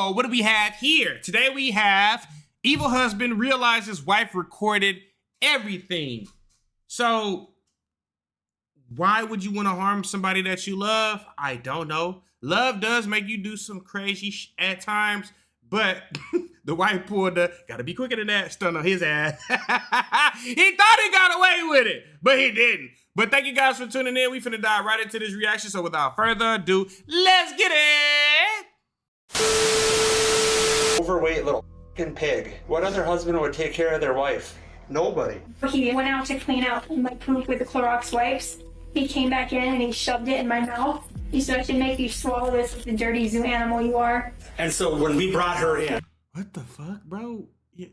So what do we have here? Today we have evil husband realizes wife recorded everything. So why would you want to harm somebody that you love? I don't know. Love does make you do some crazy at times, but the wife pulled the gotta be quicker than that stun on his ass. He thought he got away with it, but he didn't. But thank you guys for tuning in. We finna dive right into this reaction. So without further ado, let's get it. Overweight little f***ing pig. What other husband would take care of their wife? Nobody. He went out to clean out my poop with the Clorox wipes. He came back in and he shoved it in my mouth. He said, I should make you swallow this with the dirty zoo animal you are. And so when we brought her in, What the fuck, bro? Yeah.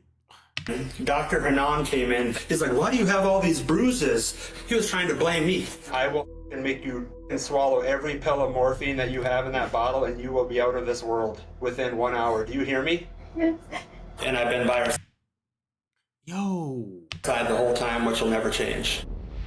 Dr. Hanan came in. He's like, why do you have all these bruises? He was trying to blame me. I will f***ing make you swallow every pill of morphine that you have in that bottle and you will be out of this world within 1 hour. Do you hear me? Yeah. And I've been by her Yo. side the whole time, which will never change.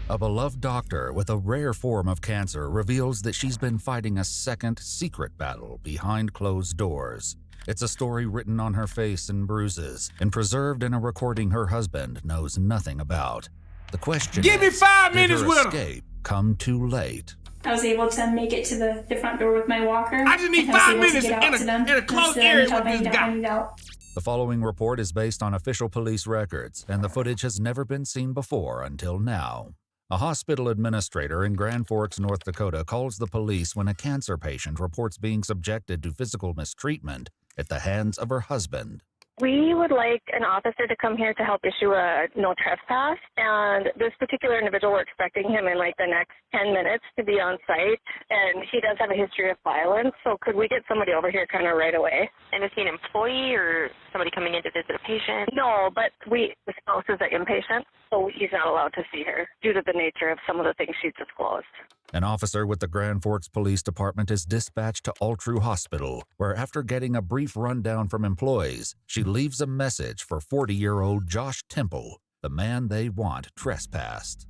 A beloved doctor with a rare form of cancer reveals that she's been fighting a second secret battle behind closed doors. It's a story written on her face in bruises and preserved in a recording her husband knows nothing about. The question Give me is, 5 did minutes her with him. escape come too late? I was able to make it to the front door with my walker. I just need and I 5 was able to minutes get out to them in a closed instead of area telling with me this to guy. find out. The following report is based on official police records, and the footage has never been seen before until now. A hospital administrator in Grand Forks, North Dakota calls the police when a cancer patient reports being subjected to physical mistreatment at the hands of her husband. We would like an officer to come here to help issue a no trespass, and this particular individual, we're expecting him in like the next 10 minutes to be on site, and he does have a history of violence, so could we get somebody over here kind of right away? And is he an employee or somebody coming in to visit a patient? No, but the spouse is an inpatient, so he's not allowed to see her due to the nature of some of the things she's disclosed. An officer with the Grand Forks Police Department is dispatched to Altru Hospital, where after getting a brief rundown from employees, she leaves a message for 40-year-old Josh Temple, the man they want trespassed.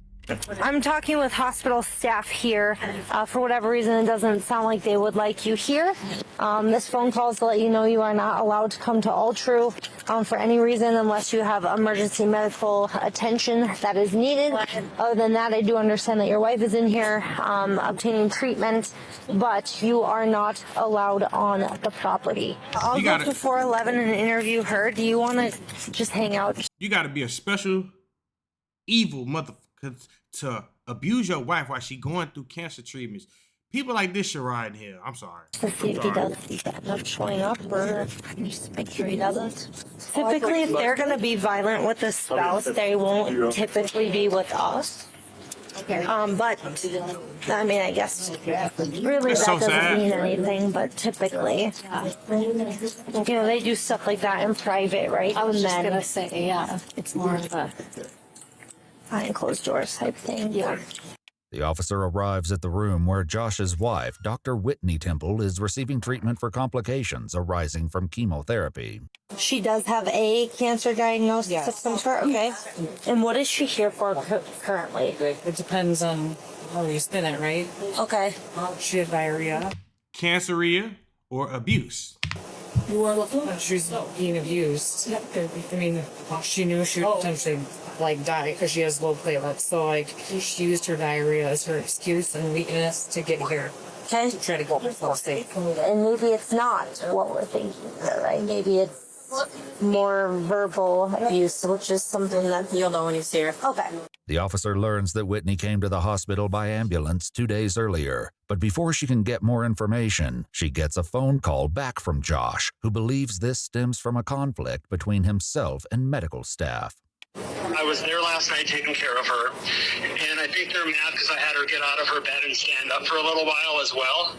I'm talking with hospital staff here. For whatever reason, it doesn't sound like they would like you here. This phone call is to let you know you are not allowed to come to Altru for any reason unless you have emergency medical attention that is needed. Other than that, I do understand that your wife is in here obtaining treatment, but you are not allowed on the property. I'll go to 411 and interview her. Do you want to just hang out? You gotta be a special evil motherfucker to abuse your wife while she going through cancer treatments. People like this should ride in here. I'm sorry. To see if he doesn't end up showing up, or just make sure he doesn't. Typically, if they're going to be violent with the spouse, they won't typically be with us. But, I mean, I guess really that doesn't mean anything, but typically, you know, they do stuff like that in private, right? I was just going to say, yeah, it's more of a behind closed doors type thing. Yeah. The officer arrives at the room where Josh's wife, Dr. Whitney Temple, is receiving treatment for complications arising from chemotherapy. She does have a cancer diagnosis of some sort? Okay. And what is she here for currently? It depends on how you spin it, right? Okay. She had diarrhea. Canceria or abuse? She's being abused. I mean, she knew she would potentially die because she has low platelets. So she used her diarrhea as her excuse and weakness to get here. Okay. To try to go herself safe. And maybe it's not what we're thinking here, right? Maybe it's more verbal abuse, which is something that You'll know when you see her. Okay. The officer learns that Whitney came to the hospital by ambulance 2 days earlier, but before she can get more information, she gets a phone call back from Josh, who believes this stems from a conflict between himself and medical staff. I was there last night taking care of her, and I think they're mad because I had her get out of her bed and stand up for a little while as well,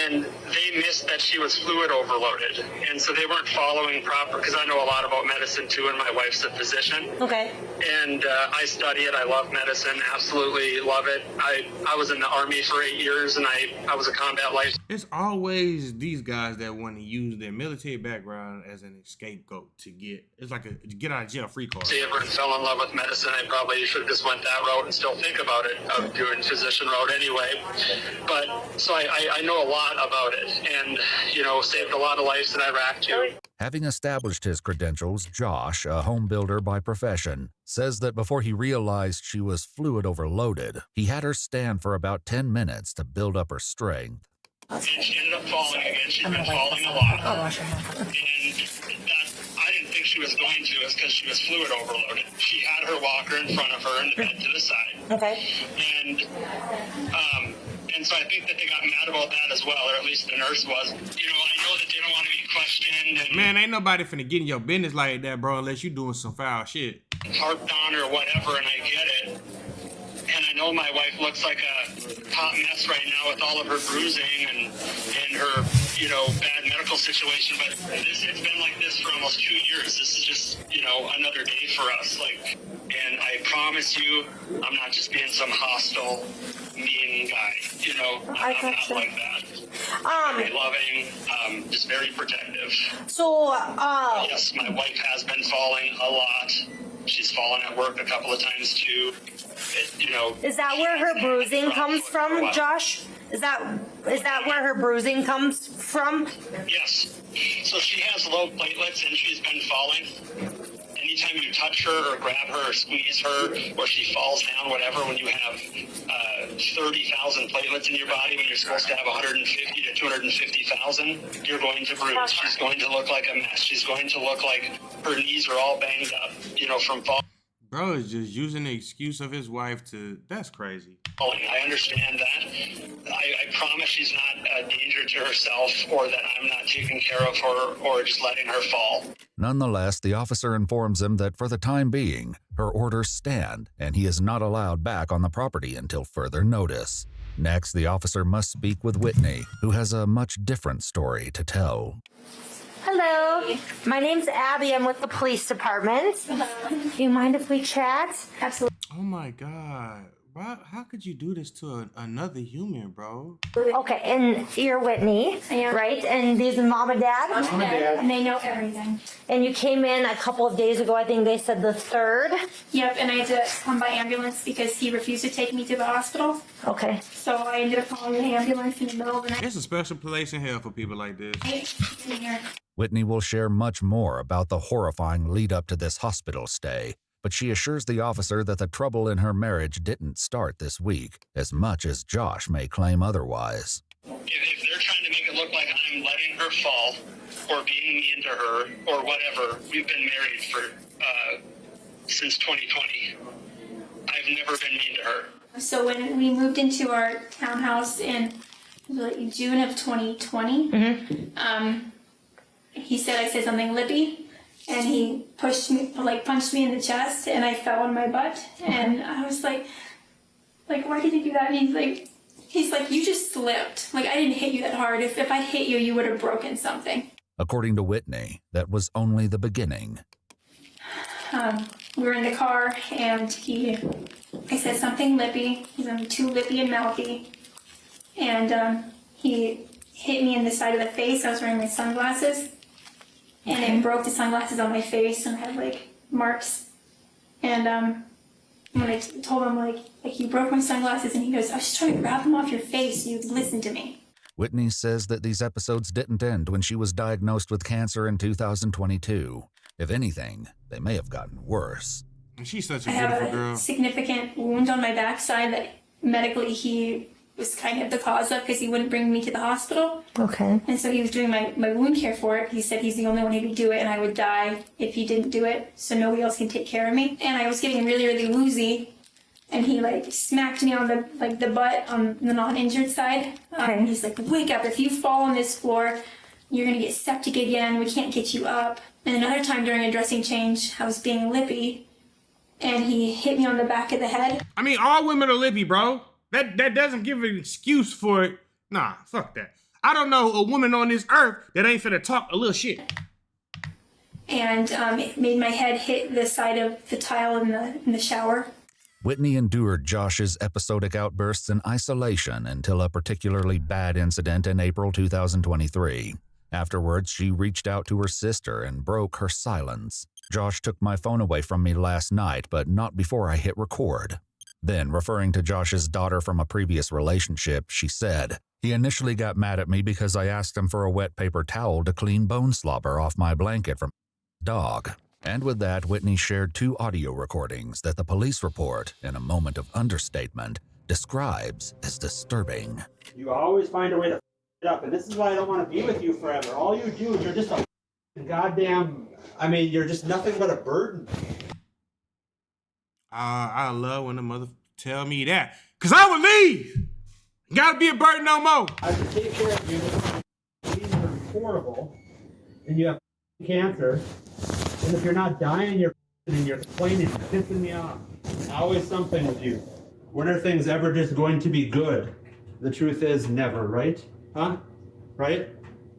and they missed that she was fluid overloaded, and so they weren't following proper, because I know a lot about medicine too, and my wife's a physician. Okay. And I study it. I love medicine, absolutely love it. I was in the Army for 8 years, and I was a combat life. It's always these guys that want to use their military background as an scapegoat to get, it's like a get out of jail free card. Saver and fell in love love with medicine, I probably should have just went that route and still think about it, of doing physician route anyway. But so I know a lot about it, and saved a lot of lives in Iraq too. Having established his credentials, Josh, a home builder by profession, says that before he realized she was fluid overloaded, he had her stand for about 10 minutes to build up her strength. And she ended up falling again. She's been falling a lot. And I didn't think she was going to, is because she was fluid overloaded. She had her walker in front of her and the bed to the side. Okay. And so I think that they got mad about that as well, or at least the nurse was. I know that they don't want to be questioned. And Man, ain't nobody finna get in your business like that, bro, unless you doing some foul shit. harped on or whatever, and I get it. And I know my wife looks like a hot mess right now with all of her bruising and her, bad medical situation. But it's been like this for almost 2 years. This is just, another day for us. And I promise you, I'm not just being some hostile, mean guy. I'm not like that. Very loving, just very protective. So, yes, my wife has been falling a lot. She's fallen at work a couple of times too. is that where her bruising comes from, Josh? Is that where her bruising comes from? Yes. So she has low platelets and she's been falling. Anytime you touch her or grab her or squeeze her or she falls down, whatever, when you have 30,000 platelets in your body when you're supposed to have 150 to 250,000, you're going to bruise. She's going to look like a mess. She's going to look like her knees are all banged up, from falling. Bro is just using the excuse of his wife to... That's crazy. I understand that. I promise she's not a danger to herself or that I'm not taking care of her or just letting her fall. Nonetheless, the officer informs him that for the time being, her orders stand and he is not allowed back on the property until further notice. Next, the officer must speak with Whitney, who has a much different story to tell. Hello, my name's Abby. I'm with the police department. Do you mind if we chat? Absolutely. Oh my God. How could you do this to another human, bro? Okay, and you're Whitney, I am. right? And these are mom and dad? Mom and dad. And they know everything. And you came in a couple of days ago, I think they said the 3rd. Yep, and I had to come by ambulance because he refused to take me to the hospital. Okay. So I ended up calling the ambulance in the middle of the night. It's a special place in hell for people like this. In here. Whitney will share much more about the horrifying lead up to this hospital stay, but she assures the officer that the trouble in her marriage didn't start this week, as much as Josh may claim otherwise. If they're trying to make it look like I'm letting her fall or being mean to her or whatever, we've been married for since 2020. I've never been mean to her. So when we moved into our townhouse in June of 2020, he said I said something lippy, and he punched me in the chest, and I fell on my butt, and I was like, why did he do that? And he's like, you just slipped. I didn't hit you that hard. If I hit you, you would have broken something. According to Whitney, that was only the beginning. We were in the car, and I said something lippy. I'm too lippy and mouthy, and he hit me in the side of the face. I was wearing my sunglasses. And it broke the sunglasses on my face, and I had marks. And when I told him you broke my sunglasses, and he goes, I was just trying to grab them off your face so you'd listen to me. Whitney says that these episodes didn't end when she was diagnosed with cancer in 2022. If anything, they may have gotten worse. And she's such a I have beautiful a girl. significant wound on my backside that medically he was kind of the cause of because he wouldn't bring me to the hospital. Okay. And so he was doing my wound care for it. He said he's the only one who could do it, and I would die if he didn't do it, so nobody else can take care of me. And I was getting really, really woozy, and he smacked me on the butt on the non-injured side. Okay. He's like, wake up, if you fall on this floor, you're gonna get septic again, we can't get you up. And another time during a dressing change, I was being lippy, and he hit me on the back of the head. I mean, all women are lippy, bro. That doesn't give an excuse for it. Nah, fuck that. I don't know a woman on this earth that ain't finna talk a little shit. And it made my head hit the side of the tile in the shower. Whitney endured Josh's episodic outbursts in isolation until a particularly bad incident in April 2023. Afterwards, she reached out to her sister and broke her silence. Josh took my phone away from me last night, but not before I hit record. Then, referring to Josh's daughter from a previous relationship, she said, he initially got mad at me because I asked him for a wet paper towel to clean bone slobber off my blanket from dog. And with that, Whitney shared 2 audio recordings that the police report, in a moment of understatement, describes as disturbing. You always find a way to f it up, and this is why I don't want to be with you forever. All you do is you're just a goddamn, I mean, you're just nothing but a burden. I love when the mother tell me that, because I would leave. Gotta be a burden no more. I have to take care of you. These are horrible, and you have cancer, and if you're not dying, you're and you're complaining, it's pissing me off. Always something with you. When are things ever just going to be good? The truth is never, right? Huh? Right?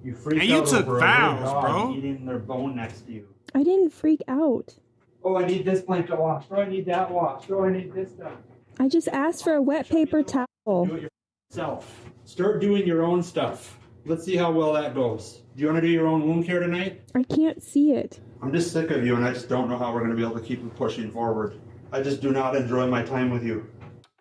You freak And you out took over vows, a little dog bro. eating their bone next to you. I didn't freak out. Oh, I need this blanket washed. Oh, I need that washed. Oh, I need this done. I just asked for a wet paper towel. Do it yourself. Start doing your own stuff. Let's see how well that goes. Do you want to do your own wound care tonight? I can't see it. I'm just sick of you, and I just don't know how we're going to be able to keep pushing forward. I just do not enjoy my time with you.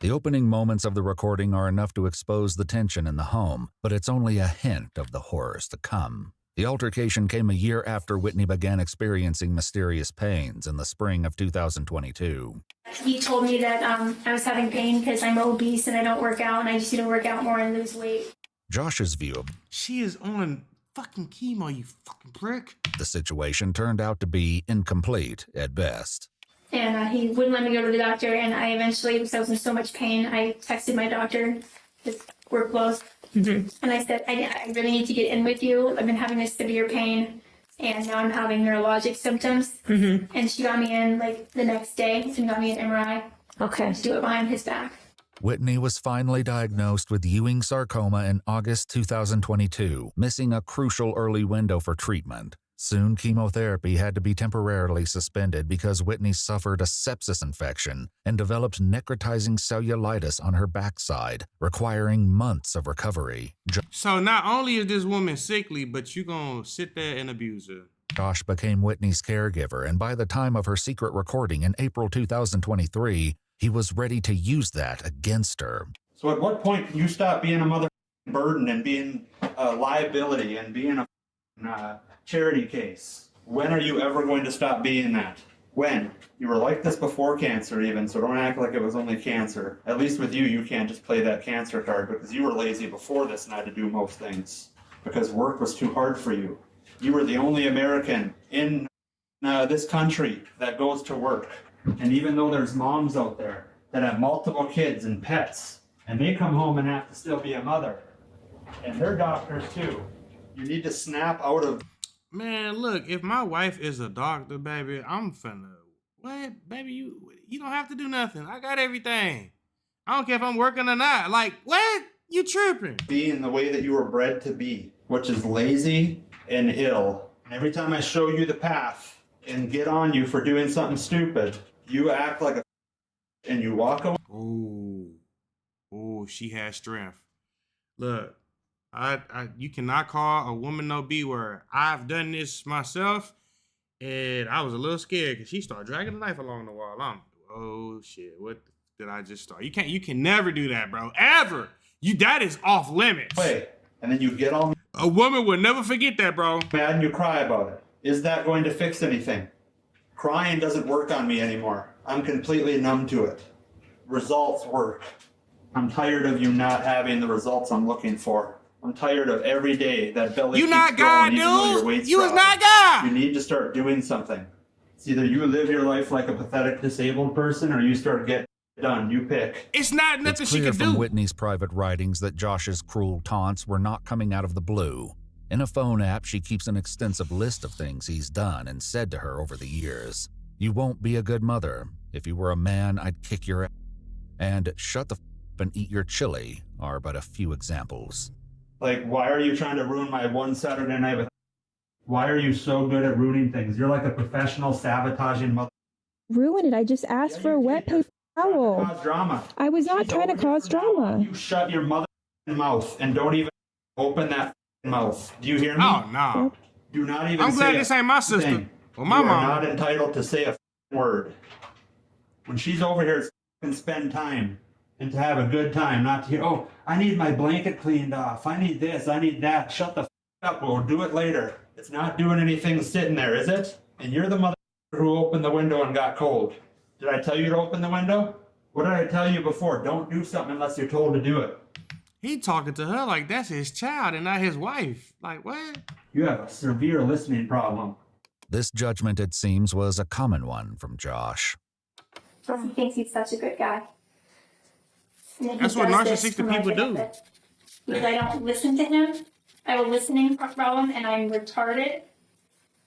The opening moments of the recording are enough to expose the tension in the home, but it's only a hint of the horrors to come. The altercation came a year after Whitney began experiencing mysterious pains in the spring of 2022. He told me that I was having pain because I'm obese and I don't work out, and I just need to work out more and lose weight. Josh's view of She is on fucking chemo, you fucking prick. the situation turned out to be incomplete at best. And he wouldn't let me go to the doctor, and I eventually, because I was in so much pain, I texted my doctor, his work clothes, and I said, I really need to get in with you. I've been having this severe pain, and now I'm having neurologic symptoms. And she got me in like the next day, and got me an MRI. Okay. To do it behind his back. Whitney was finally diagnosed with Ewing sarcoma in August 2022, missing a crucial early window for treatment. Soon, chemotherapy had to be temporarily suspended because Whitney suffered a sepsis infection and developed necrotizing cellulitis on her backside, requiring months of recovery. So not only is this woman sickly, but you gonna sit there and abuse her. Josh became Whitney's caregiver, and by the time of her secret recording in April 2023, he was ready to use that against her. So at what point can you stop being a mother burden and being a liability and being a charity case? When are you ever going to stop being that? When? You were like this before cancer even, so don't act like it was only cancer. At least with you, you can't just play that cancer card because you were lazy before this and had to do most things. Because work was too hard for you. You were the only American in this country that goes to work. And even though there's moms out there that have multiple kids and pets, and they come home and have to still be a mother, and they're doctors too, you need to snap out of. Man, look, if my wife is a doctor, baby, I'm finna. What? Baby, you don't have to do nothing. I got everything. I don't care if I'm working or not. Like, what? You tripping. Being the way that you were bred to be, which is lazy and ill. And every time I show you the path and get on you for doing something stupid, you act like a and you walk away. Oh, she has strength. Look, you cannot call a woman no B word. I've done this myself, and I was a little scared because she started dragging the knife along the wall. Oh shit, what did I just start? You can never do that, bro. Ever. That is off limits. Wait, and then you get all a woman will never forget that, bro. mad and you cry about it. Is that going to fix anything? Crying doesn't work on me anymore. I'm completely numb to it. Results work. I'm tired of you not having the results I'm looking for. I'm tired of every day that belly You keeps not growing, God, even though your dude. weight's You is dropping. not God. You need to start doing something. It's either you live your life like a pathetic disabled person or you start getting it done. You pick. It's not nothing It's she clear can from do. Whitney's private writings that Josh's cruel taunts were not coming out of the blue. In a phone app, she keeps an extensive list of things he's done and said to her over the years. You won't be a good mother. If you were a man, I'd kick your ass. And shut the f and eat your chili are but a few examples. Like, why are you trying to ruin my one Saturday night with? Why are you so good at ruining things? You're like a professional sabotaging mother. Ruin it. I just asked for a wet paper towel. Cause drama. I was not trying to cause drama. You shut your mother mouth and don't even open that mouth. Do you hear me? Oh no. Do not even. I'm glad say this a ain't my sister. thing. Well, my you mom. are not entitled to say a word. When she's over here, it's spend time and to have a good time, not to hear, oh, I need my blanket cleaned off. I need this. I need that. Shut the up. We'll do it later. It's not doing anything sitting there, is it? And you're the mother who opened the window and got cold. Did I tell you to open the window? What did I tell you before? Don't do something unless you're told to do it. He talking to her like that's his child and not his wife. Like, what? You have a severe listening problem. This judgment, it seems, was a common one from Josh. He thinks he's such a good guy. That's what narcissistic people do. Because I don't listen to him. I have a listening problem, and I'm retarded.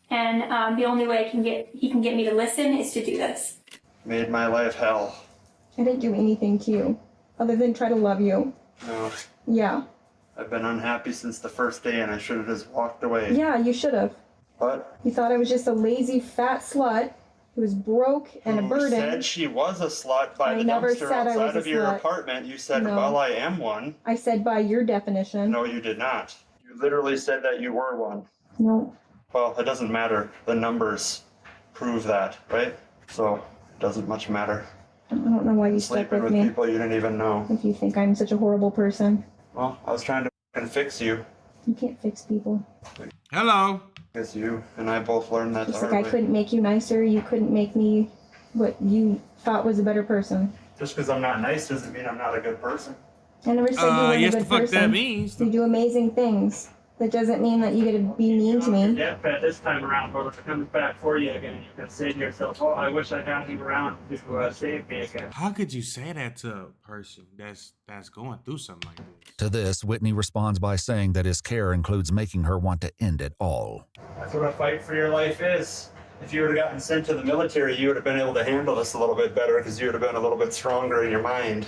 And the only way he can get me to listen is to do this. Made my life hell. I didn't do anything to you, other than try to love you. No. Yeah. I've been unhappy since the first day, and I should have just walked away. Yeah, you should have. What? You thought I was just a lazy, fat slut who was broke and a burden. You said she was a slut by the never dumpster said I was outside a of your slut. apartment. You said, No. well, I am one. I said by your definition. No, you did not. You literally said that you were one. No. Well, it doesn't matter. The numbers prove that, right? So it doesn't much matter. I don't know why you stuck Sleeping with with me. people you didn't even know. If you think I'm such a horrible person. Well, I was trying to fucking fix you. You can't fix people. Hello. Because you and I both learned that the Just hard like I way. couldn't make you nicer, you couldn't make me what you thought was a better person. Just because I'm not nice doesn't mean I'm not a good person. I never said you weren't yes, a the good fuck person. that means. You do amazing things. That doesn't mean that you get to be mean to me. Deathbed this time around, but if it comes back for you again, you can say to yourself, "Oh, I wish I had him around to save me again." How could you say that to a person that's going through something like this? To this, Whitney responds by saying that his care includes making her want to end it all. That's what a fight for your life is. If you would have gotten sent to the military, you would have been able to handle this a little bit better because you would have been a little bit stronger in your mind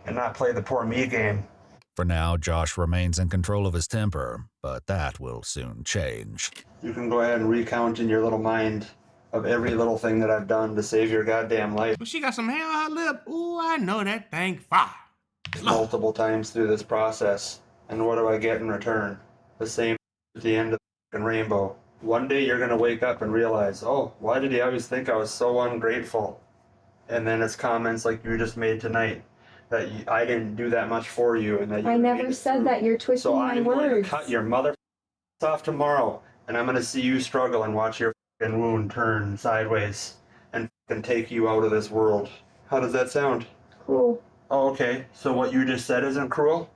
and not play the poor me game. For now, Josh remains in control of his temper, but that will soon change. You can go ahead and recount in your little mind of every little thing that I've done to save your goddamn life. But she got some hair on her lip. Ooh, I know that thing fire. Multiple times through this process. And what do I get in return? The same at the end of the rainbow. One day you're going to wake up and realize, oh, why did he always think I was so ungrateful? And then it's comments like you just made tonight. That I didn't do that much for you, and that you I never said that. You're twisting so my I'm going words. to cut your mother off tomorrow, and I'm going to see you struggle and watch your wound turn sideways and take you out of this world. How does that sound? Cool. Oh, okay. So what you just said isn't cruel?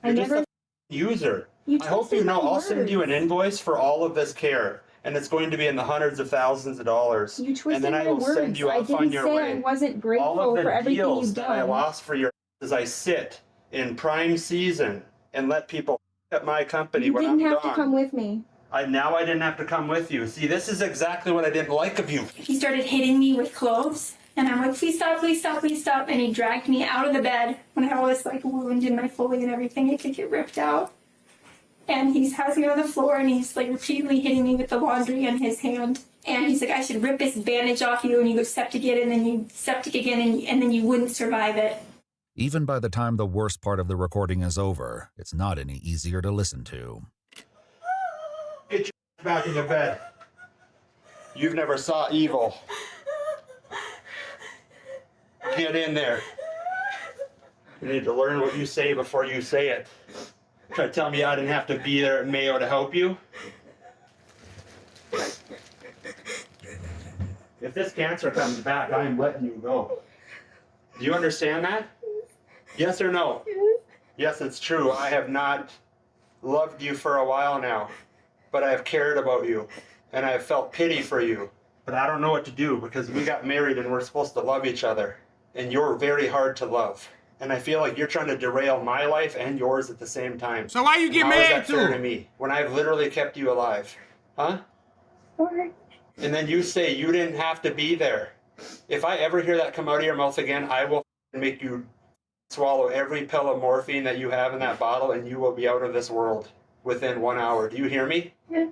I You're never. just a user. You I hope you twisted know my I'll send you an words. invoice for all of this care, and it's going to be in the hundreds of thousands of dollars. You twisted and then I my will words. send you I off on didn't your say way. I wasn't All grateful of the for everything deals you've that I done. lost for your as I sit in prime season and let people at my company You when didn't I'm have gone. to come with me. I didn't have to come with you. See, this is exactly what I didn't like of you. He started hitting me with clothes, and I'm like, please stop, please stop, please stop. And he dragged me out of the bed when I had all this like wound in my Foley and everything. It could get ripped out. And he has me on the floor, and he's like repeatedly hitting me with the laundry in his hand. And he's like, I should rip this bandage off you, and you go septic again, and then you septic again, and then you wouldn't survive it. Even by the time the worst part of the recording is over, it's not any easier to listen to. Get your back in the bed. You've never saw evil. Get in there. You need to learn what you say before you say it. Try to tell me I didn't have to be there at Mayo to help you? If this cancer comes back, I'm letting you go. Do you understand that? Yes or no? Yes, it's true. I have not loved you for a while now, but I have cared about you, and I have felt pity for you. But I don't know what to do because we got married and we're supposed to love each other, and you're very hard to love. And I feel like you're trying to derail my life and yours at the same time. So why you get How mad is that fair to too? me when I've literally kept you alive? Huh? Sorry. And then you say you didn't have to be there. If I ever hear that come out of your mouth again, I will make you swallow every pill of morphine that you have in that bottle, and you will be out of this world within 1 hour. Do you hear me? Yes.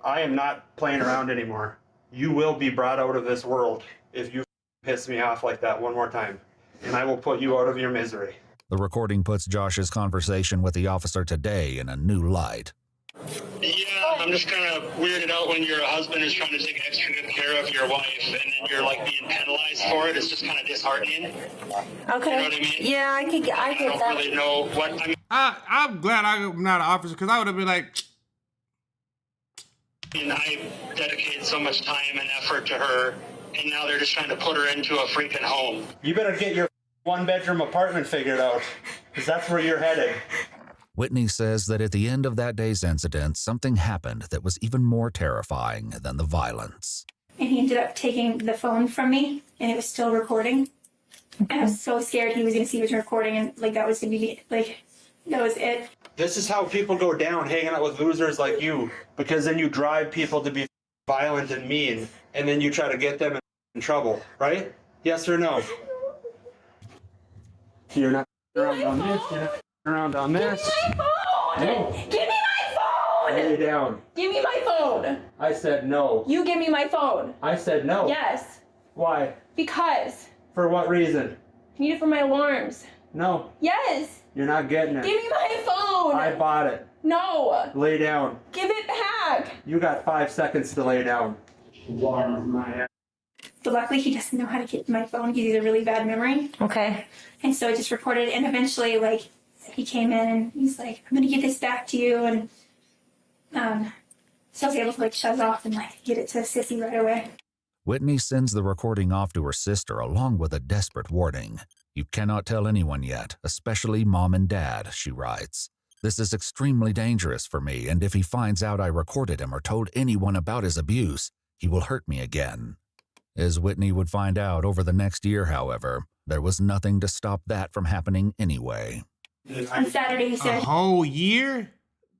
I am not playing around anymore. You will be brought out of this world if you piss me off like that one more time, and I will put you out of your misery. The recording puts Josh's conversation with the officer today in a new light. Yeah, I'm just kind of weirded out when your husband is trying to take extra good care of your wife and then you're like being penalized for it. It's just kind of disheartening. Okay. You know what I mean? Yeah, I get I don't that. really know what. I mean, I'm glad I'm not an officer because I would have been like, I dedicated so much time and effort to her, and now they're just trying to put her into a freaking home. You better get your 1-bedroom apartment figured out, because that's where you're headed. Whitney says that at the end of that day's incident, something happened that was even more terrifying than the violence. And he ended up taking the phone from me, and it was still recording. And I was so scared he was going to see it was recording, and like that was going to be like, that was it. This is how people go down, hanging out with losers like you, because then you drive people to be violent and mean, and then you try to get them in trouble, right? Yes or no? You're not around on this. You're not around on this. Give me my phone! No. Give me my phone! Lay down. Give me my phone! I said no. You give me my phone. I said no. Yes. Why? Because. For what reason? I need it for my alarms. No. Yes. You're not getting it. Give me my phone. I bought it. No. Lay down. Give it back. You got 5 seconds to lay down. But luckily he doesn't know how to get my phone because he has a really bad memory. Okay. And so I just recorded it, and eventually like he came in and he's like, I'm gonna get this back to you, and so I was able to like shut it off and like get it to Sissy right away. Whitney sends the recording off to her sister along with a desperate warning. You cannot tell anyone yet, especially mom and dad, she writes. This is extremely dangerous for me, and if he finds out I recorded him or told anyone about his abuse, he will hurt me again. As Whitney would find out over the next year, however, there was nothing to stop that from happening anyway. On Saturday he a said, whole year?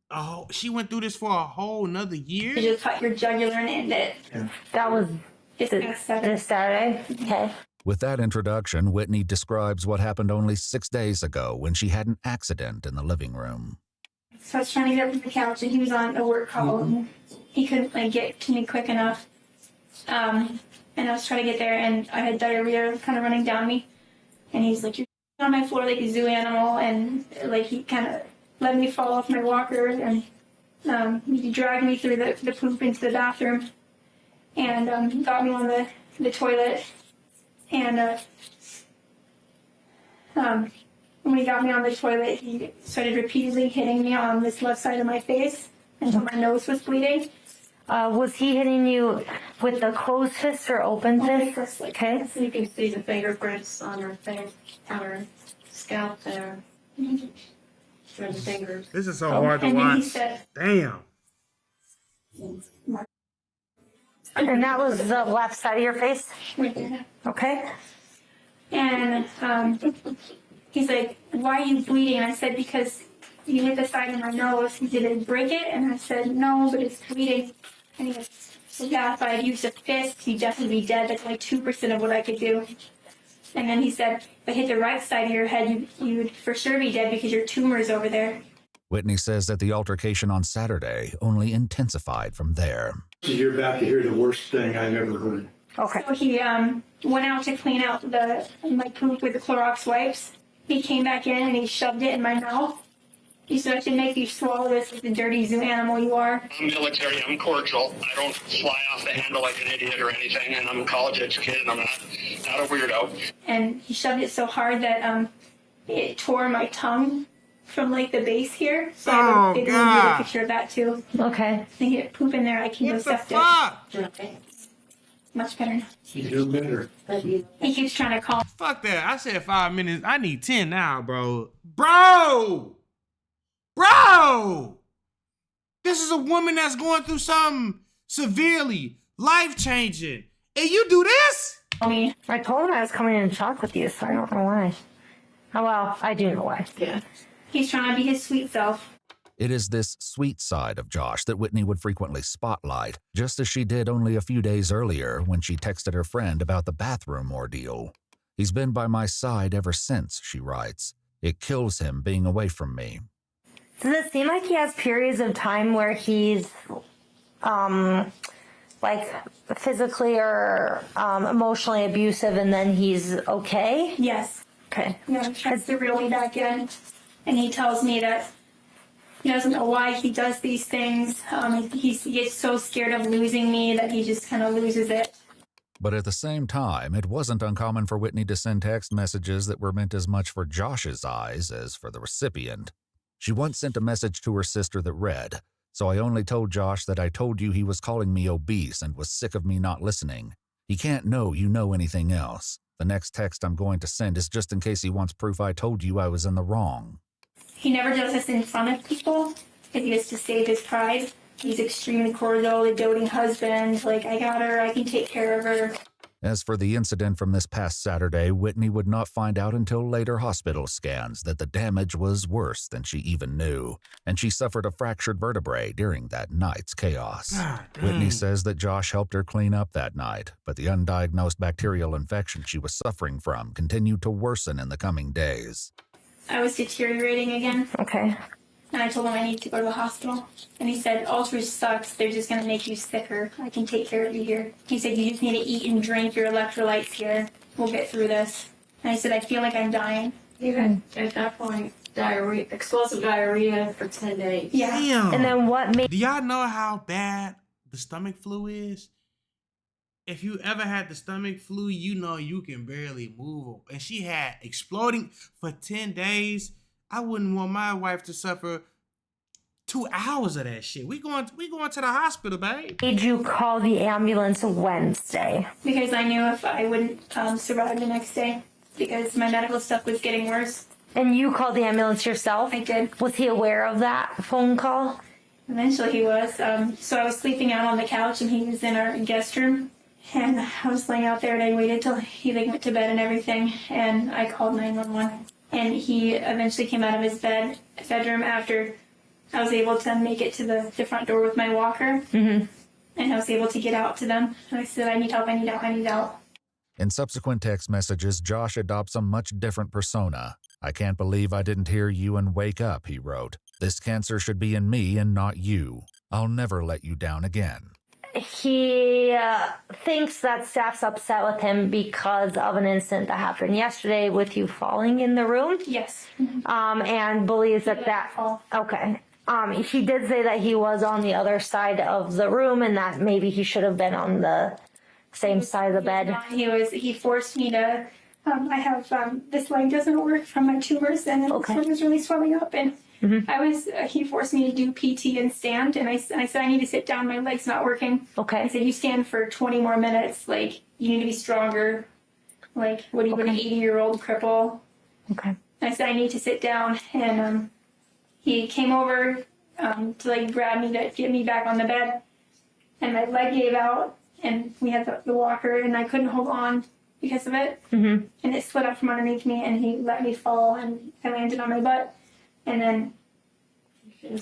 Oh, she went through this for a whole nother year? you just cut your jugular and end it. That was This past Saturday. this Saturday. Okay. With that introduction, Whitney describes what happened only 6 days ago when she had an accident in the living room. So I was trying to get up from the couch, and he was on a work call, and he couldn't like get to me quick enough. And I was trying to get there, and I had diarrhea kind of running down me. And he's like, "You're on my floor like a zoo animal," and like he kind of let me fall off my walker, and he dragged me through the poop into the bathroom, and got me on the toilet. And when he got me on the toilet, he started repeatedly hitting me on this left side of my face until my nose was bleeding. Was he hitting you with the closed fist or open fist? Okay. So you can see the fingerprints on her face, on her scalp there. Through the fingers. This is so hard to And then he watch. said, Damn. And that was the left side of your face? right there. Okay. And he's like, "Why are you bleeding?" And I said, "Because you hit the side of my nose." He didn't break it, and I said, "No, but it's bleeding." And he goes, "Yeah, if I had used a fist, you'd definitely be dead. That's like 2% of what I could do." And then he said, "If I hit the right side of your head, you'd for sure be dead because your tumor's over there." Whitney says that the altercation on Saturday only intensified from there. You're about to hear the worst thing I've ever heard. Okay. So he went out to clean out my poop with the Clorox wipes. He came back in and he shoved it in my mouth. He said, "I should make you swallow this like the dirty zoo animal you are." I'm military, I'm cordial. I don't fly off the handle like an idiot or anything, and I'm college educated, I'm not a weirdo. And he shoved it so hard that it tore my tongue from like the base here. So I have a big God. picture of that too. Okay. I think it poop in there. I can go What the septic. fuck? Much better now. You do better. He keeps trying to call. Fuck that. I said 5 minutes. I need 10 now, bro. Bro! This is a woman that's going through something severely life-changing. And you do this? Me. I told him I was coming in to talk with you, so I don't know why. Oh, well, I do know why. Yeah. He's trying to be his sweet self. It is this sweet side of Josh that Whitney would frequently spotlight, just as she did only a few days earlier when she texted her friend about the bathroom ordeal. He's been by my side ever since, she writes. It kills him being away from me. Does it seem like he has periods of time where he's, like, physically or emotionally abusive and then he's okay? Yes. Okay. Yeah, he tries to reel me back in. And he tells me that He doesn't know why he does these things. He gets so scared of losing me that he just kind of loses it. But at the same time, it wasn't uncommon for Whitney to send text messages that were meant as much for Josh's eyes as for the recipient. She once sent a message to her sister that read, "So I only told Josh that I told you he was calling me obese and was sick of me not listening. He can't know you know anything else. The next text I'm going to send is just in case he wants proof I told you I was in the wrong." He never does this in front of people because he has to save his pride. He's extremely cordial, a doting husband. Like, I got her, I can take care of her. As for the incident from this past Saturday, Whitney would not find out until later hospital scans that the damage was worse than she even knew, and she suffered a fractured vertebrae during that night's chaos. Whitney says that Josh helped her clean up that night, but the undiagnosed bacterial infection she was suffering from continued to worsen in the coming days. I was deteriorating again. Okay. And I told him I need to go to the hospital. And he said, ultra sucks. They're just going to make you sicker. I can take care of you here. He said, you just need to eat and drink your electrolytes here. We'll get through this. And I said, I feel like I'm dying. Even at that point, diarrhea, explosive diarrhea for 10 days. Yeah. Damn. And then what made... Do y'all know how bad the stomach flu is? If you ever had the stomach flu, you know you can barely move. And she had exploding for 10 days. I wouldn't want my wife to suffer 2 hours of that shit. We going to the hospital, babe. Did you call the ambulance Wednesday? Because I knew if I wouldn't survive the next day. Because my medical stuff was getting worse. And you called the ambulance yourself? I did. Was he aware of that phone call? Eventually he was. So I was sleeping out on the couch and he was in our guest room. And I was laying out there and I waited till he went to bed and everything. And I called 911. And he eventually came out of his bedroom after I was able to make it to the front door with my walker. Mm-hmm. And I was able to get out to them. And I said, I need help, I need out, I need out. In subsequent text messages, Josh adopts a much different persona. "I can't believe I didn't hear you and wake up," he wrote. "This cancer should be in me and not you. I'll never let you down again." He thinks that staff's upset with him because of an incident that happened yesterday with you falling in the room. Yes. And believes that okay. He did say that he was on the other side of the room and that maybe he should have been on the same side of the bed. He forced me to, I have, this leg doesn't work from my tumors and this one was really swelling up and he forced me to do PT and stand and I said, I need to sit down, my leg's not working. Okay. I said, you stand for 20 more minutes, like, you need to be stronger. Like, what are you, an 80-year-old cripple? Okay. I said, I need to sit down and, he came over, to like grab me to get me back on the bed and my leg gave out and we had the walker and I couldn't hold on because of it. Mm-hmm. And it slid up from underneath me and he let me fall and I landed on my butt. And then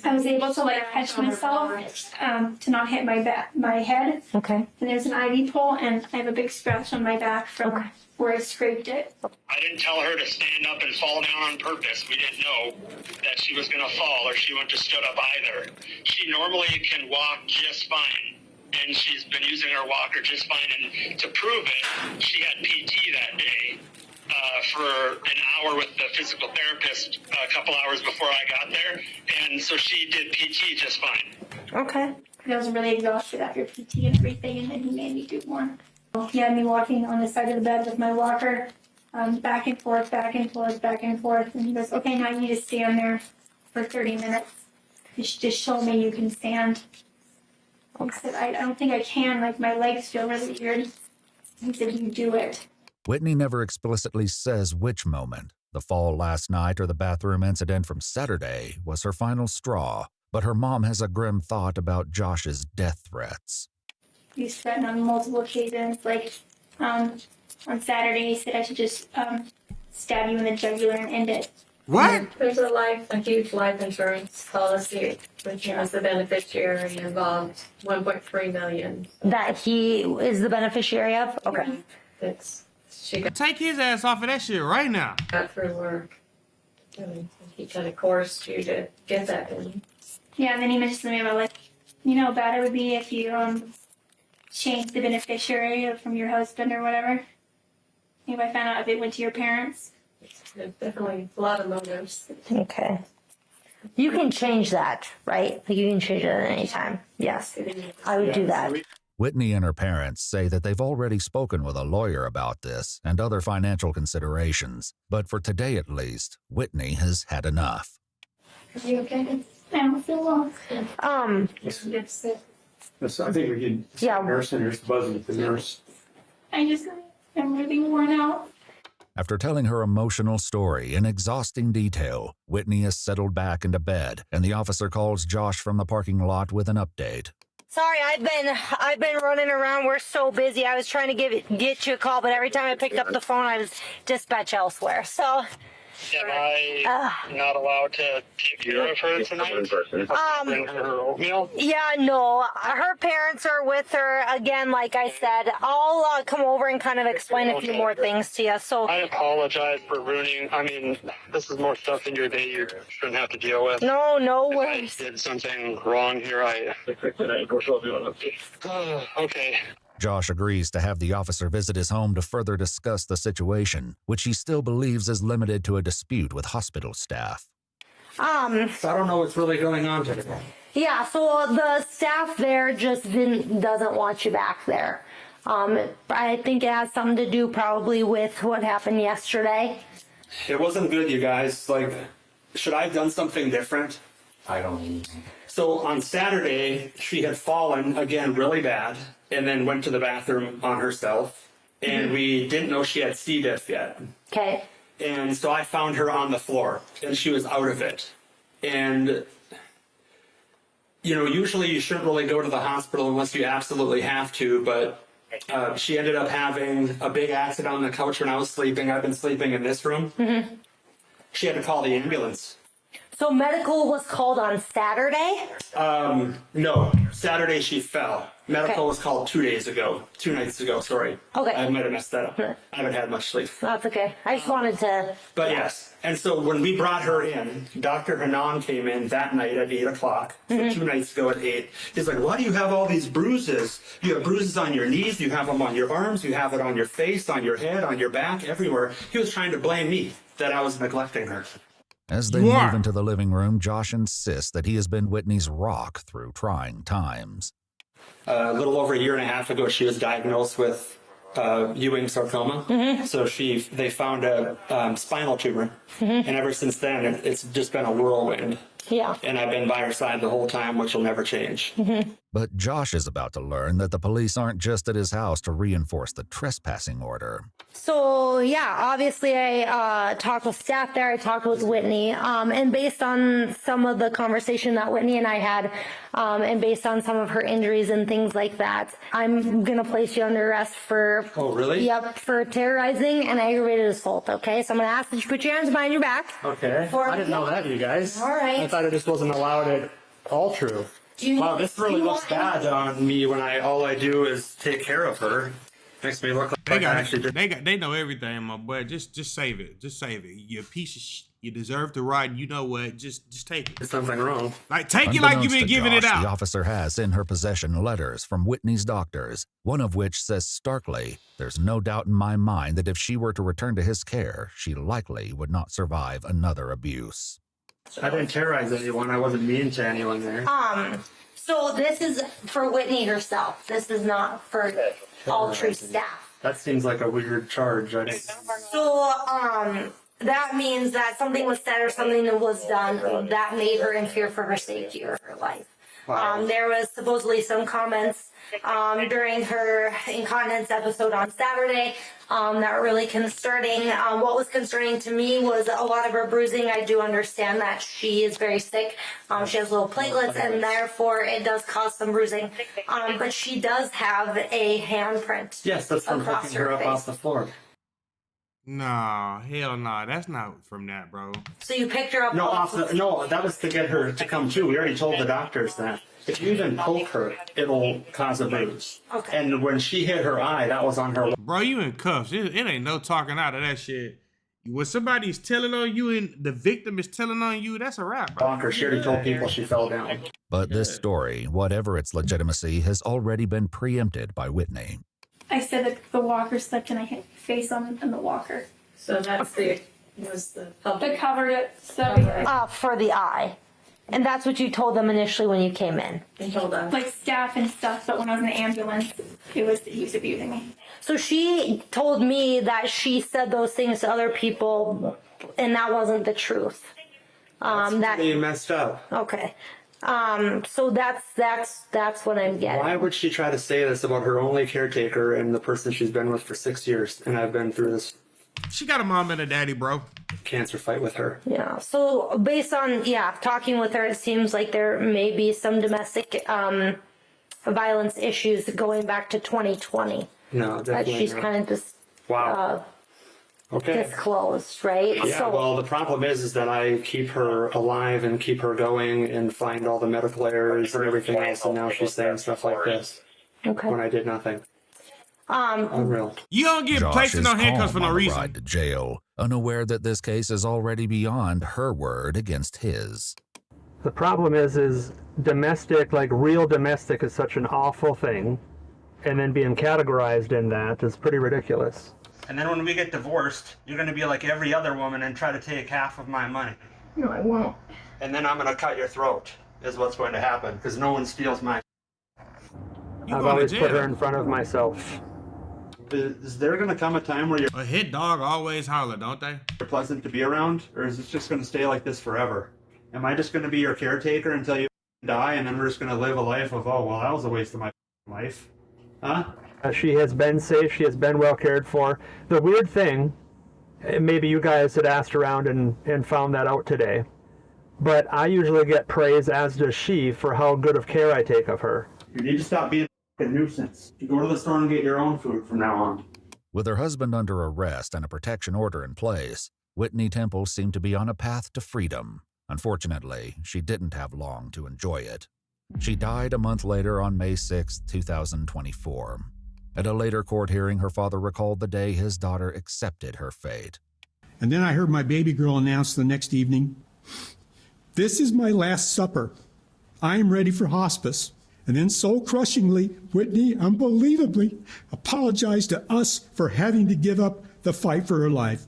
I was able to like catch myself to not hit my head. Okay. And there's an IV pole and I have a big scratch on my back from where I scraped it. I didn't tell her to stand up and fall down on purpose. We didn't know that she was going to fall or she wouldn't have stood up either. She normally can walk just fine, and she's been using her walker just fine. And to prove it, she had PT that day for an hour with the physical therapist a couple hours before I got there. And so she did PT just fine. Okay. I was really exhausted after PT and everything, and then he made me do more. He had me walking on the side of the bed with my walker, back and forth, back and forth, back and forth. And he goes, okay, now you need to stand there for 30 minutes. Just show me you can stand. I said, I don't think I can. Like, my legs feel really weird. He said, you do it. Whitney never explicitly says which moment, the fall last night or the bathroom incident from Saturday, was her final straw, but her mom has a grim thought about Josh's death threats. He's threatened on multiple occasions. Like, on Saturday, he said I should just stab you in the jugular and end it. What? There's a huge life insurance policy, which has the beneficiary involved, $1.3 million. That he is the beneficiary of? Okay. Take his ass off of that shit right now. Got through work. And he kind of coerced you to get that in. Yeah, and then he mentioned to me about, like, you know how bad it would be if you changed the beneficiary from your husband or whatever. If I found out if it went to your parents. There's definitely a lot of motives. Okay. You can change that, right? Like you can change it at any time. Yes, I would do that. Whitney and her parents say that they've already spoken with a lawyer about this and other financial considerations. But for today at least, Whitney has had enough. Are you okay? I don't feel well. Yes, I think we can. Yeah. Nurse and here's buzzing with the nurse. I'm really worn out. After telling her emotional story in exhausting detail, Whitney is settled back into bed, and the officer calls Josh from the parking lot with an update. Sorry, I've been running around. We're so busy. I was trying to get you a call, but every time I picked up the phone, I was dispatched elsewhere. So. Am I not allowed to take care of her tonight? Bring her oatmeal? Yeah, no. Her parents are with her. Again, like I said, I'll come over and kind of explain a few more things to you. So I apologize for ruining. I mean, this is more stuff in your day you shouldn't have to deal with. No worries. If I did something wrong here, okay. Josh agrees to have the officer visit his home to further discuss the situation, which he still believes is limited to a dispute with hospital staff. So I don't know what's really going on today. Yeah, so the staff there just doesn't want you back there. I think it has something to do probably with what happened yesterday. It wasn't good, you guys. Like, should I have done something different? I don't know. So on Saturday, she had fallen again really bad and then went to the bathroom on herself. And we didn't know she had C. diff yet. Okay. And so I found her on the floor and she was out of it. And, you know, usually you shouldn't really go to the hospital unless you absolutely have to. But she ended up having a big accident on the couch when I was sleeping. I've been sleeping in this room. Mm-hmm. She had to call the ambulance. So medical was called on Saturday? No. Saturday she fell. Medical was called 2 nights ago, sorry. Okay. I might have messed that up. I haven't had much sleep. That's okay. I just wanted to... But yes. And so when we brought her in, Dr. Hanan came in that night at 8 o'clock. So 2 nights ago at 8. He's like, why do you have all these bruises? You have bruises on your knees, you have them on your arms, you have it on your face, on your head, on your back, everywhere. He was trying to blame me that I was neglecting her. As they move into the living room, Josh insists that he has been Whitney's rock through trying times. A little over a year and a half ago, she was diagnosed with Ewing sarcoma. So they found a spinal tumor. And ever since then, it's just been a whirlwind. Yeah. And I've been by her side the whole time, which will never change. But Josh is about to learn that the police aren't just at his house to reinforce the trespassing order. So, yeah, obviously I talked with staff there, I talked with Whitney, and based on some of the conversation that Whitney and I had, and based on some of her injuries and things like that, I'm going to place you under arrest for... Oh, really? Yep, for terrorizing and aggravated assault, okay? So I'm going to ask that you put your hands behind your back. Okay. I didn't know that, you guys. All right. I thought it just wasn't allowed at all true. Wow, this really looks bad on me when all I do is take care of her. Makes me look like I actually did. They know everything, my boy. Just save it. Just save it. You're a piece of You deserve the ride. You know what? Just take it. There's something wrong. Like take it like you've been giving it out. The officer has in her possession letters from Whitney's doctors, one of which says starkly, "There's no doubt in my mind that if she were to return to his care, she likely would not survive another abuse." I didn't terrorize anyone. I wasn't mean to anyone there. So this is for Whitney herself. This is not for all true staff. That seems like a weird charge. So, that means that something was said or something that was done that made her in fear for her safety or her life. Wow. There was supposedly some comments during her incontinence episode on Saturday that were really concerning. What was concerning to me was a lot of her bruising. I do understand that she is very sick. She has low platelets, and therefore it does cause some bruising. But she does have a handprint. Yes, that's from picking her up off the floor. No, hell no. That's not from that, bro. So you picked her up? No, that was to get her to come to. We already told the doctors that. If you even poke her, it'll cause a bruise. Okay. And when she hit her eye, that was on her. Bro, you in cuffs. It ain't no talking out of that shit. When somebody's telling on you and the victim is telling on you, that's a wrap, bro. Bonker, she already told people she fell down. But this story, whatever its legitimacy, has already been preempted by Whitney. I said that the walker slipped and I hit my face on the walker. So that's the public. That covered it. So for the eye. And that's what you told them initially when you came in? They told us. Like staff and stuff, but when I was in the ambulance, he was abusing me. So she told me that she said those things to other people, and that wasn't the truth. They messed up. Okay. So that's what I'm getting. Why would she try to say this about her only caretaker and the person she's been with for 6 years? And I've been through this. She got a mom and a daddy, bro. Cancer fight with her. Yeah. So based on talking with her, it seems like there may be some domestic violence issues going back to 2020. No, definitely that she's not. kind of just Okay. disclosed, right? Yeah, So, well, the problem is that I keep her alive and keep her going and find all the medical errors and everything else, and now she's saying stuff like this when I did nothing. Unreal. You don't get Josh placed in is no handcuffs for calm no on the reason. ride to jail, unaware that this case is already beyond her word against his. The problem is domestic, like real domestic, is such an awful thing, and then being categorized in that is pretty ridiculous. And then when we get divorced, you're going to be like every other woman and try to take half of my money. No, I won't. And then I'm going to cut your throat, is what's going to happen, because no one steals my... I've always put her in front of myself. Is there going to come a time where you're A hit dog always holler, don't they? pleasant to be around, or is this just going to stay like this forever? Am I just going to be your caretaker until you die, and then we're just going to live a life of, oh, well, that was a waste of my life? Huh? She has been safe. She has been well cared for. The weird thing, maybe you guys had asked around and found that out today, but I usually get praise, as does she, for how good of care I take of her. You need to stop being a nuisance. You go to the store and get your own food from now on. With her husband under arrest and a protection order in place, Whitney Temple seemed to be on a path to freedom. Unfortunately, she didn't have long to enjoy it. She died a month later on May 6, 2024. At a later court hearing, her father recalled the day his daughter accepted her fate. And then I heard my baby girl announce the next evening, "This is my last supper. I am ready for hospice." And then so crushingly, Whitney unbelievably apologized to us for having to give up the fight for her life.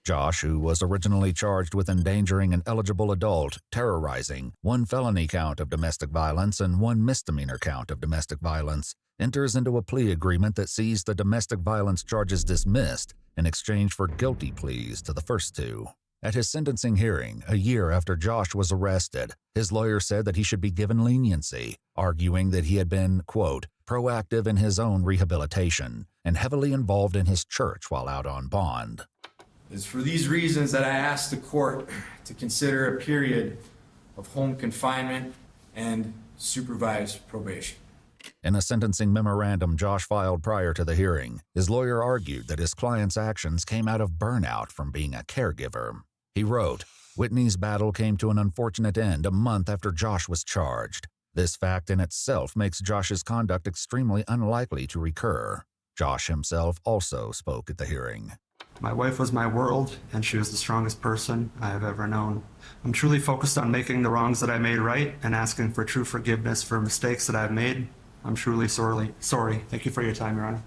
Josh, who was originally charged with endangering an eligible adult, terrorizing, 1 felony count of domestic violence and 1 misdemeanor count of domestic violence, enters into a plea agreement that sees the domestic violence charges dismissed in exchange for guilty pleas to the first 2. At his sentencing hearing, a year after Josh was arrested, his lawyer said that he should be given leniency, arguing that he had been, quote, proactive in his own rehabilitation and heavily involved in his church while out on bond. It's for these reasons that I ask the court to consider a period of home confinement and supervised probation. In a sentencing memorandum Josh filed prior to the hearing, his lawyer argued that his client's actions came out of burnout from being a caregiver. He wrote, "Whitney's battle came to an unfortunate end a month after Josh was charged. This fact in itself makes Josh's conduct extremely unlikely to recur." Josh himself also spoke at the hearing. My wife was my world, and she was the strongest person I have ever known. I'm truly focused on making the wrongs that I made right and asking for true forgiveness for mistakes that I've made. I'm truly sorry. Thank you for your time, Your Honor.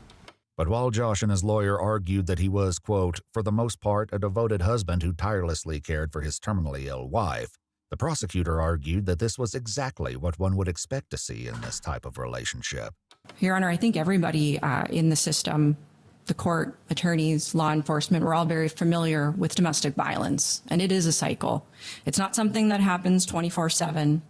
But while Josh and his lawyer argued that he was, quote, for the most part, a devoted husband who tirelessly cared for his terminally ill wife, the prosecutor argued that this was exactly what one would expect to see in this type of relationship. Your Honor, I think everybody in the system, the court, attorneys, law enforcement, we're all very familiar with domestic violence, and it is a cycle. It's not something that happens 24/7.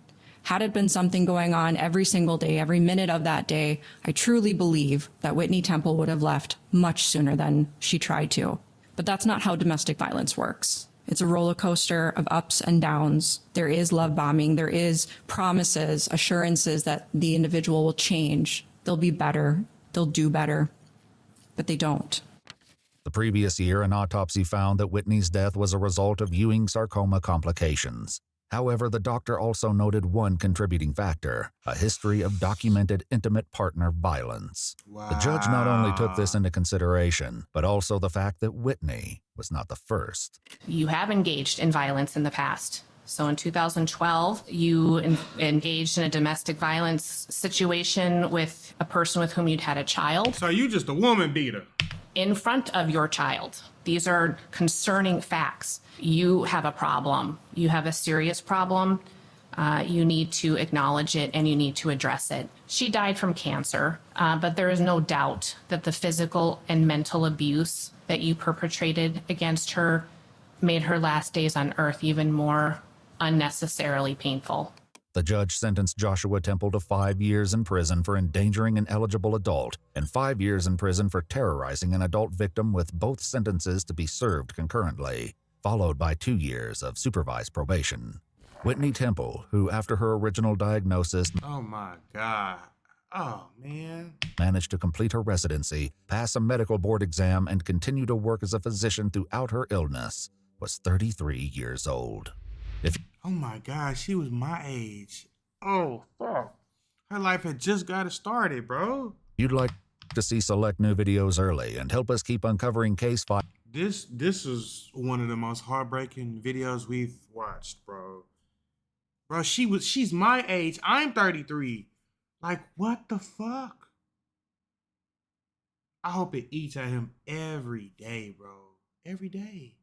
Had it been something going on every single day, every minute of that day, I truly believe that Whitney Temple would have left much sooner than she tried to. But that's not how domestic violence works. It's a roller coaster of ups and downs. There is love bombing. There is promises, assurances that the individual will change. They'll be better. They'll do better. But they don't. The previous year, an autopsy found that Whitney's death was a result of Ewing sarcoma complications. However, the doctor also noted one contributing factor, a history of documented intimate partner violence. Wow. The judge not only took this into consideration, but also the fact that Whitney was not the first. You have engaged in violence in the past. So in 2012, you engaged in a domestic violence situation with a person with whom you'd had a child. So you just a woman beater. In front of your child. These are concerning facts. You have a problem. You have a serious problem. you need to acknowledge it and you need to address it. She died from cancer, but there is no doubt that the physical and mental abuse that you perpetrated against her made her last days on earth even more unnecessarily painful. The judge sentenced Joshua Temple to 5 years in prison for endangering an eligible adult and 5 years in prison for terrorizing an adult victim, with both sentences to be served concurrently, followed by 2 years of supervised probation. Whitney Temple, who after her original diagnosis, oh my God, oh man, managed to complete her residency, pass a medical board exam, and continue to work as a physician throughout her illness, was 33 years old. Oh my God, she was my age. Oh, fuck. Her life had just got started, bro. You'd like to see select new videos early and help us keep uncovering case files. This is one of the most heartbreaking videos we've watched, bro. Bro, she's my age. I'm 33. Like, what the fuck? I hope it eats at him every day, bro. Every day.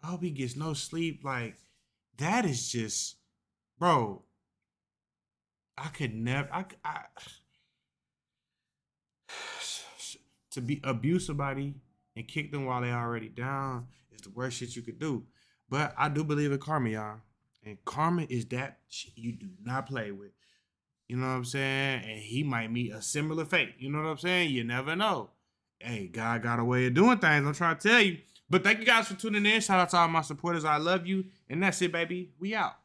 I hope he gets no sleep. Like, that is just, bro. I could never. To abuse somebody and kick them while they're already down is the worst shit you could do. But I do believe in karma, y'all. And karma is that shit you do not play with. You know what I'm saying? And he might meet a similar fate. You know what I'm saying? You never know. Hey, God got a way of doing things. I'm trying to tell you. But thank you guys for tuning in. Shout out to all my supporters. I love you. And that's it, baby. We out.